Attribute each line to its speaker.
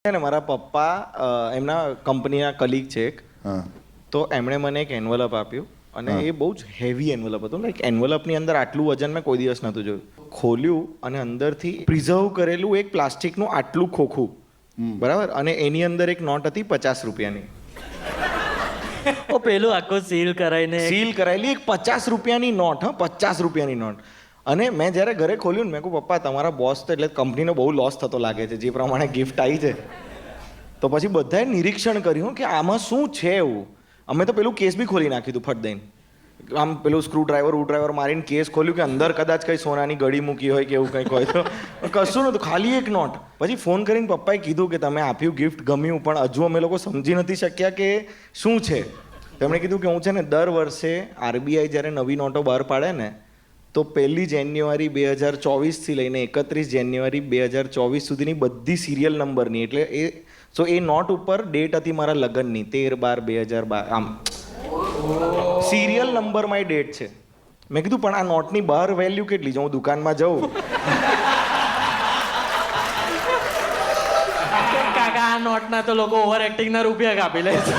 Speaker 1: છે ને મારા પપ્પા એમના કંપનીના કલીગ છે એક,
Speaker 2: હા
Speaker 1: તો એમણે મને એક એન્વલપ આપ્યું અને એ બહુ જ હેવી એન્વલપ હતું. લાઈક એન્વલપની અંદર આટલું વજન મેં કોઈ દિવસ નહોતું જોયું. ખોલ્યું અને અંદરથી પ્રિઝર્વ કરેલું એક પ્લાસ્ટિકનું આટલું ખોખું, બરાબર, અને એની અંદર એક નોટ હતી 50 રૂપિયાની.
Speaker 3: ઓ પેલું આખું સીલ કરાઈને
Speaker 1: સીલ કરાયેલી એક 50 રૂપિયાની નોટ, 50 રૂપિયાની નોટ. અને મેં જ્યારે ઘરે ખોલ્યું ને મેં કહું પપ્પા તમારા બોસ તો એટલે કંપનીનો બહુ લોસ થતો લાગે છે જે પ્રમાણે ગિફ્ટ આવી છે. તો પછી બધાએ નિરીક્ષણ કર્યું કે આમાં શું છે એવું. અમે તો પેલું કેસ બી ખોલી નાખ્યું હતું ફટ દઈને. આમ પેલું સ્ક્રૂ ડ્રાઈવર મારીને કેસ ખોલ્યું કે અંદર કદાચ કંઈ સોનાની ગળી મૂકી હોય કે એવું કંઈક હોય તો કશું નહોતું, ખાલી એક નોટ. પછી ફોન કરીને પપ્પાએ કીધું કે તમે આપ્યું ગિફ્ટ ગમ્યું, પણ હજુ અમે લોકો સમજી નથી શક્યા કે શું છે. તેમણે કીધું કે હું છે ને દર વર્ષે આરબીઆઈ જ્યારે નવી નોટો બહાર પાડે ને તો 1 જાન્યુઆરી 2024થી લઈને 31 જાન્યુઆરી 2024 સુધીની બધી સિરિયલ નંબરની, એટલે એ નોટ ઉપર ડેટ હતી મારા લગ્નની 13/12/2012, આમ સિરિયલ નંબરમાં એ ડેટ છે. મેં કીધું પણ આ નોટની બહાર વેલ્યુ કેટલી છે, હું દુકાનમાં જાઉં
Speaker 3: કાકા આ નોટના તો લોકો ઓવર એક્ટિંગના રૂપિયા કાપી લે છે.